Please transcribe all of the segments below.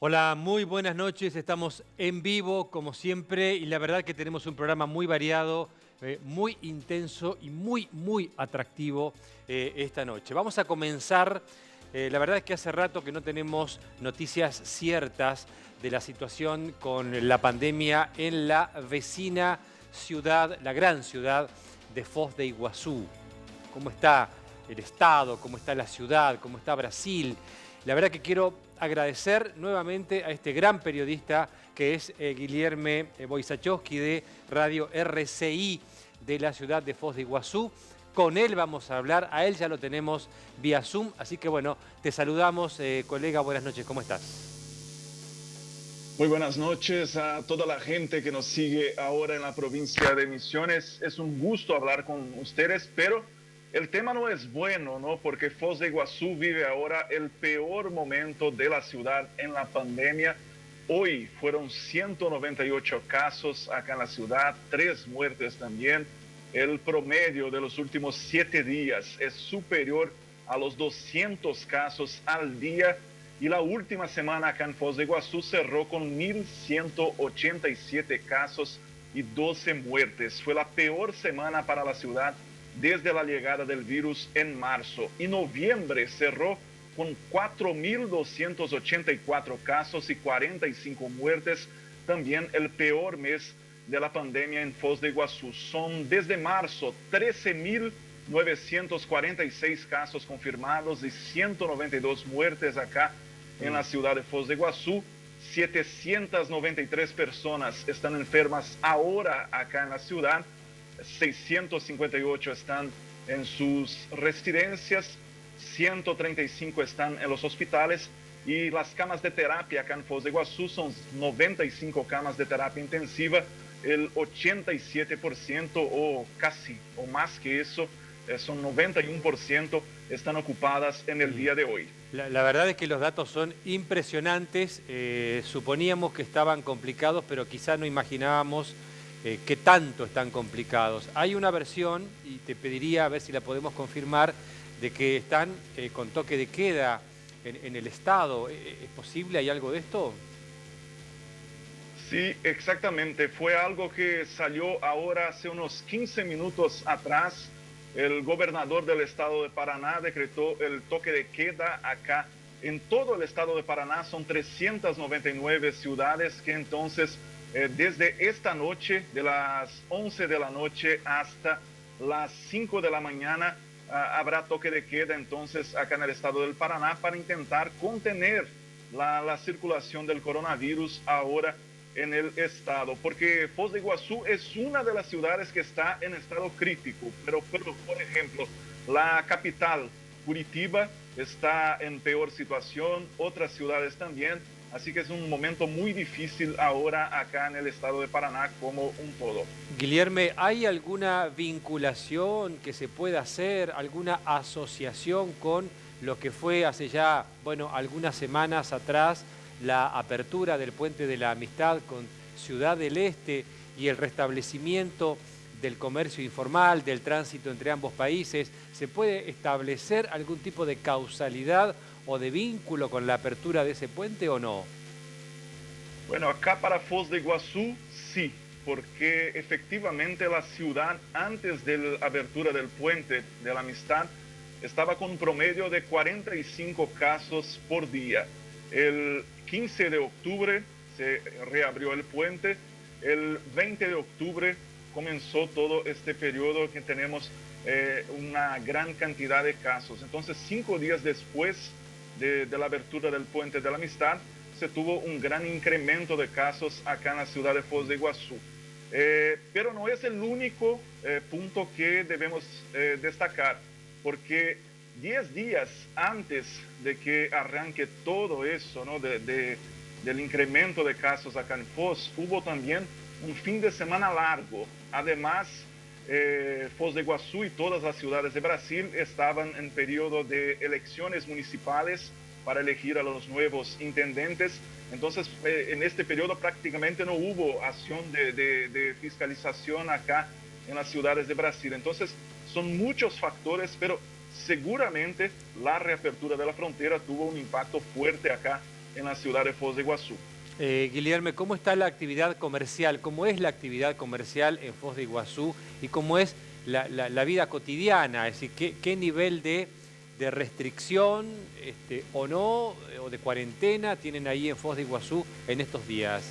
Hola, muy buenas noches. Estamos en vivo, como siempre, y la verdad que tenemos un programa muy variado, muy intenso y muy atractivo esta noche. Vamos a comenzar. La verdad es que hace rato que no tenemos noticias ciertas de la situación con la pandemia en la vecina ciudad, la gran ciudad de Foz de Iguazú. ¿Cómo está el Estado? ¿Cómo está la ciudad? ¿Cómo está Brasil? La verdad que quiero agradecer nuevamente a este gran periodista que es Guilherme Boisachowski de Radio RCI de la ciudad de Foz de Iguazú. Con él vamos a hablar, a él ya lo tenemos vía Zoom, así que bueno, te saludamos, colega, buenas noches, ¿cómo estás? Muy buenas noches a toda la gente que nos sigue ahora en la provincia de Misiones. Es un gusto hablar con ustedes, pero el tema no es bueno, ¿no? Porque Foz de Iguazú vive ahora el peor momento de la ciudad en la pandemia. Hoy fueron 198 casos acá en la ciudad, 3 muertes también. El promedio de los últimos 7 días es superior a los 200 casos al día. Y la última semana acá en Foz de Iguazú cerró con 1.187 casos y 12 muertes. Fue la peor semana para la ciudad desde la llegada del virus en marzo. Y noviembre cerró con 4.284 casos y 45 muertes. También el peor mes de la pandemia en Foz de Iguazú. Son desde marzo 13.946 casos confirmados y 192 muertes acá en la ciudad de Foz de Iguazú. 793 personas están enfermas ahora acá en la ciudad. 658 están en sus residencias. 135 están en los hospitales. Y las camas de terapia acá en Foz de Iguazú son 95 camas de terapia intensiva. El 87% o casi o más que eso, son 91%, están ocupadas en el Sí. día de hoy. La verdad es que los datos son impresionantes. Suponíamos que estaban complicados, pero quizá no imaginábamos qué tanto están complicados. Hay una versión, y te pediría a ver si la podemos confirmar, de que están con toque de queda en el Estado. ¿Es posible? ¿Hay algo de esto? Sí, exactamente. Fue algo que salió ahora hace unos 15 minutos atrás. El gobernador del estado de Paraná decretó el toque de queda acá en todo el estado de Paraná. Son 399 ciudades que entonces desde esta noche, de las 11 de la noche hasta las 5 de la mañana, habrá toque de queda entonces acá en el estado del Paraná para intentar contener la circulación del coronavirus ahora en el estado, porque Foz de Iguazú es una de las ciudades que está en estado crítico, pero por ejemplo, la capital, Curitiba, está en peor situación, otras ciudades también, así que es un momento muy difícil ahora acá en el estado de Paraná como un todo. Guilherme, ¿hay alguna vinculación que se pueda hacer, alguna asociación con lo que fue hace ya, bueno, algunas semanas atrás, la apertura del Puente de la Amistad con Ciudad del Este y el restablecimiento del comercio informal, del tránsito entre ambos países? ¿Se puede establecer algún tipo de causalidad o de vínculo con la apertura de ese puente o no? Bueno, acá para Foz de Iguazú, sí, porque efectivamente la ciudad antes de la abertura del puente de la Amistad estaba con un promedio de 45 casos por día. El 15 de octubre se reabrió el puente, el 20 de octubre comenzó todo este periodo que tenemos una gran cantidad de casos. Entonces, 5 días después de la abertura del puente de la Amistad, se tuvo un gran incremento de casos acá en la ciudad de Foz de Iguazú. Pero no es el único punto que debemos destacar, porque 10 días antes de que arranque todo eso, ¿no? Del incremento de casos acá en Foz, hubo también un fin de semana largo. Además, Foz de Iguazú y todas las ciudades de Brasil estaban en periodo de elecciones municipales para elegir a los nuevos intendentes. Entonces, en este periodo prácticamente no hubo acción de fiscalización acá en las ciudades de Brasil. Entonces, son muchos factores, pero seguramente la reapertura de la frontera tuvo un impacto fuerte acá en la ciudad de Foz de Iguazú. Guillermo, ¿cómo está la actividad comercial? ¿Cómo es la actividad comercial en Foz de Iguazú? ¿Y cómo es la vida cotidiana? Es decir, ¿qué nivel de restricción o no, o de cuarentena tienen ahí en Foz de Iguazú en estos días?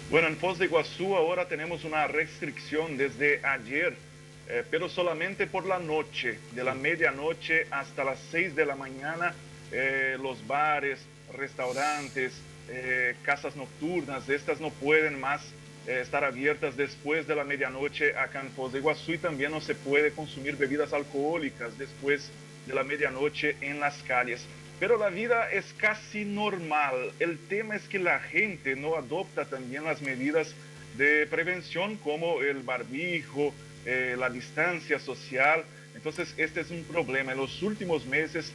Bueno, en Foz de Iguazú ahora tenemos una restricción desde ayer, pero solamente por la noche, de la medianoche hasta las 6 de la mañana, los bares, restaurantes, casas nocturnas, estas no pueden más estar abiertas después de la medianoche acá en Foz de Iguazú, y también no se puede consumir bebidas alcohólicas después de la medianoche en las calles. Pero la vida es casi normal. El tema es que la gente no adopta también las medidas de prevención como el barbijo, la distancia social. Entonces, este es un problema. En los últimos meses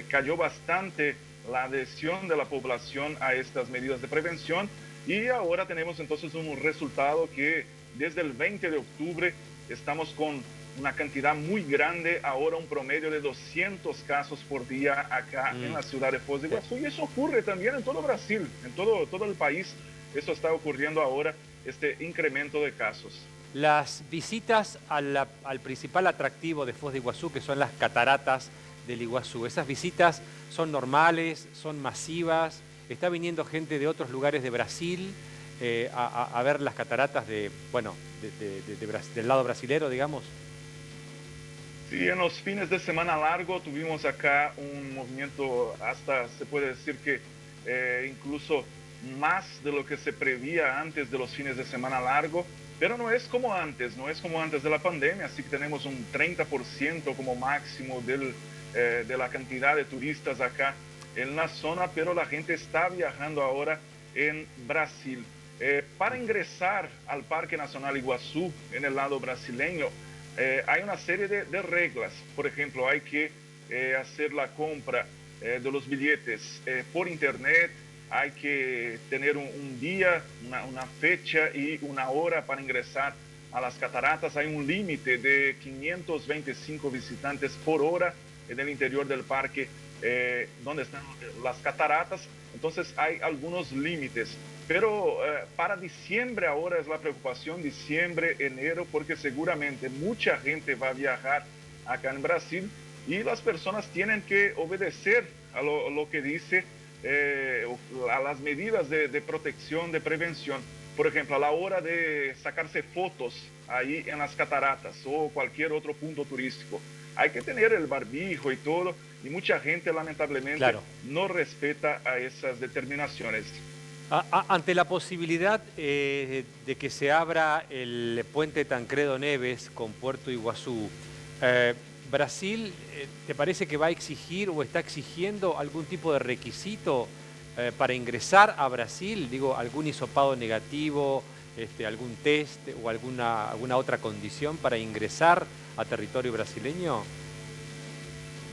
cayó bastante la adhesión de la población a estas medidas de prevención, y ahora tenemos entonces un resultado que desde el 20 de octubre estamos con una cantidad muy grande, ahora un promedio de 200 casos por día acá en la ciudad de Foz de Iguazú. Y eso ocurre también en todo Brasil, en todo el país. Eso está ocurriendo ahora, este incremento de casos. Las visitas al principal atractivo de Foz de Iguazú, que son las cataratas del Iguazú, ¿esas visitas son normales, son masivas? ¿Está viniendo gente de otros lugares de Brasil a ver las cataratas del lado brasilero, digamos? Sí, en los fines de semana largo tuvimos acá un movimiento, hasta se puede decir que incluso más de lo que se prevía antes de los fines de semana largo, pero no es como antes, no es como antes de la pandemia, así que tenemos un 30% como máximo de la cantidad de turistas acá en la zona, pero la gente está viajando ahora en Brasil. Para ingresar al Parque Nacional Iguazú, en el lado brasileño, hay una serie de reglas. Por ejemplo, hay que hacer la compra de los billetes por internet, hay que tener un día, una fecha y una hora para ingresar a las cataratas. Hay un límite de 525 visitantes por hora en el interior del parque donde están las cataratas. Entonces hay algunos límites. Pero para diciembre ahora es la preocupación, diciembre, enero, porque seguramente mucha gente va a viajar acá en Brasil y las personas tienen que obedecer a lo que dice, a las medidas de protección, de prevención. Por ejemplo, a la hora de sacarse fotos ahí en las cataratas o cualquier otro punto turístico, hay que tener el barbijo y todo, y mucha gente lamentablemente no respeta a esas determinaciones. Ante la posibilidad de que se abra el puente Tancredo Neves con Puerto Iguazú, ¿Brasil te parece que va a exigir o está exigiendo algún tipo de requisito para ingresar a Brasil? Digo, algún hisopado negativo, algún test o alguna otra condición para ingresar a territorio brasileño.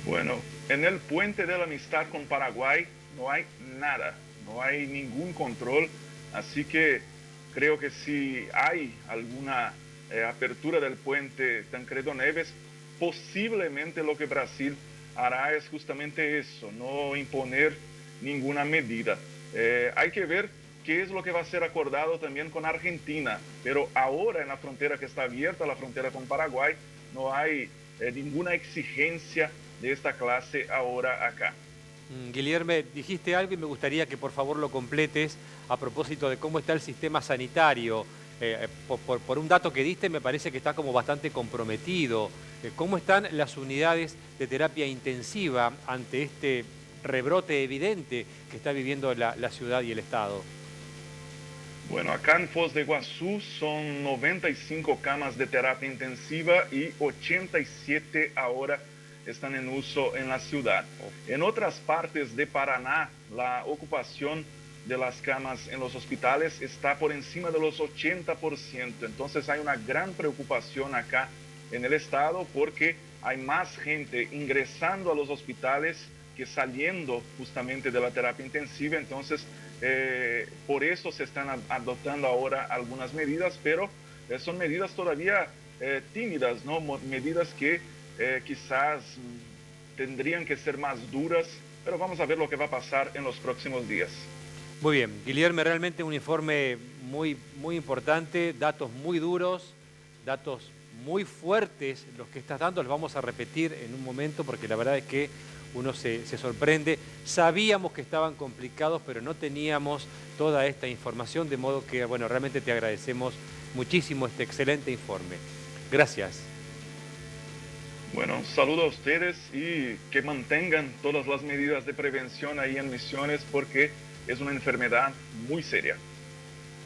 Bueno, en el puente de la amistad con Paraguay no hay nada. No hay ningún control, así que creo que si hay alguna apertura del puente Tancredo Neves, posiblemente lo que Brasil hará es justamente eso, no imponer ninguna medida. Hay que ver qué es lo que va a ser acordado también con Argentina, pero ahora en la frontera que está abierta, la frontera con Paraguay, no hay ninguna exigencia de esta clase ahora acá. Guillermo, dijiste algo y me gustaría que por favor lo completes a propósito de cómo está el sistema sanitario. Por un dato que diste me parece que está como bastante comprometido. ¿Cómo están las unidades de terapia intensiva ante este rebrote evidente que está viviendo la ciudad y el Estado? Bueno, acá en Foz de Iguazú son 95 camas de terapia intensiva y 87 ahora están en uso en la ciudad. En otras partes de Paraná, la ocupación de las camas en los hospitales está por encima de los 80%. Entonces hay una gran preocupación acá en el estado porque hay más gente ingresando a los hospitales que saliendo justamente de la terapia intensiva. Entonces, por eso se están adoptando ahora algunas medidas, pero son medidas todavía tímidas, ¿no? Medidas que quizás tendrían que ser más duras pero vamos a ver lo que va a pasar en los próximos días. Muy bien, Guillermo, realmente un informe muy importante, datos muy duros, datos muy fuertes los que estás dando, los vamos a repetir en un momento porque la verdad es que uno se sorprende. Sabíamos que estaban complicados, pero no teníamos toda esta información, de modo que, bueno, realmente te agradecemos muchísimo este excelente informe. Gracias. Bueno, saludo a ustedes y que mantengan todas las medidas de prevención ahí en Misiones porque es una enfermedad muy seria.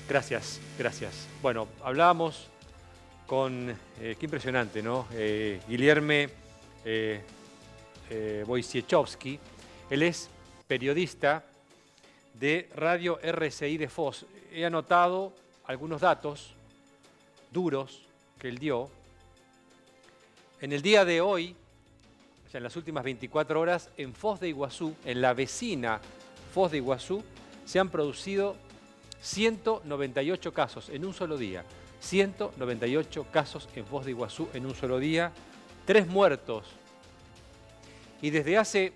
Gracias, gracias. Bueno, hablábamos con, qué impresionante, ¿no? Guillermo Wojciechowski. Él es periodista de Radio RCI de Foz. He anotado algunos datos duros que él dio. En el día de hoy, o sea, en las últimas 24 horas, en Foz de Iguazú, en la vecina Foz de Iguazú, se han producido 198 casos en un solo día. 198 casos en Foz de Iguazú en un solo día, 3 muertos. Y desde hace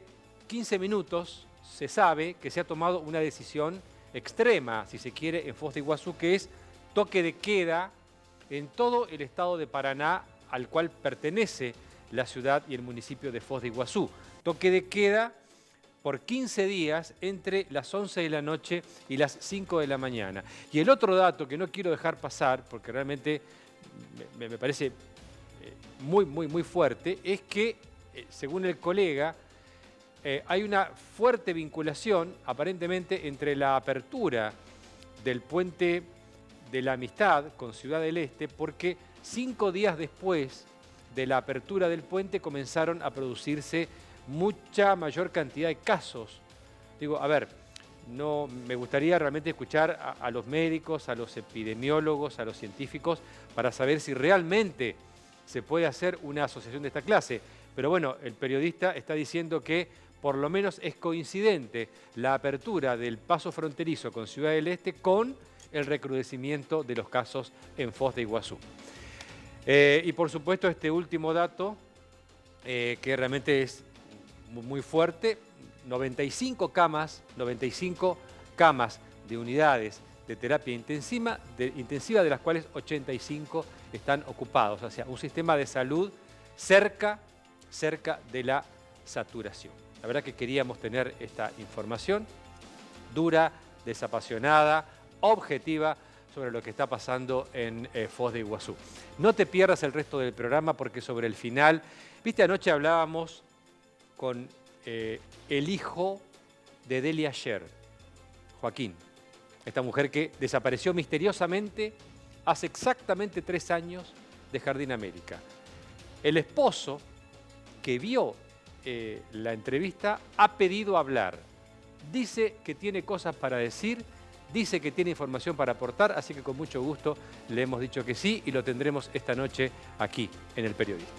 15 minutos se sabe que se ha tomado una decisión extrema, si se quiere, en Foz de Iguazú, que es toque de queda en todo el estado de Paraná, al cual pertenece la ciudad y el municipio de Foz de Iguazú. Toque de queda por 15 días entre las 11 de la noche y las 5 de la mañana. Y el otro dato que no quiero dejar pasar, porque realmente me parece muy fuerte, es que, según el colega, hay una fuerte vinculación, aparentemente, entre la apertura del puente de la Amistad con Ciudad del Este, porque 5 días después de la apertura del puente comenzaron a producirse mucha mayor cantidad de casos. Digo, a ver, no, me gustaría realmente escuchar a los médicos, a los epidemiólogos, a los científicos, para saber si realmente se puede hacer una asociación de esta clase. Pero bueno, el periodista está diciendo que por lo menos es coincidente la apertura del paso fronterizo con Ciudad del Este con el recrudecimiento de los casos en Foz de Iguazú. Y por supuesto este último dato, que realmente es muy fuerte, 95 camas de unidades de terapia intensiva, de las cuales 85 están ocupados. O sea, un sistema de salud cerca de la saturación. La verdad que queríamos tener esta información dura, desapasionada, objetiva, sobre lo que está pasando en Foz de Iguazú. No te pierdas el resto del programa porque sobre el final, viste, anoche hablábamos con el hijo de Delia Sher, Joaquín, esta mujer que desapareció misteriosamente hace exactamente 3 años de Jardín América. El esposo que vio la entrevista ha pedido hablar. Dice que tiene cosas para decir, dice que tiene información para aportar, así que con mucho gusto le hemos dicho que sí y lo tendremos esta noche aquí en El Periodista.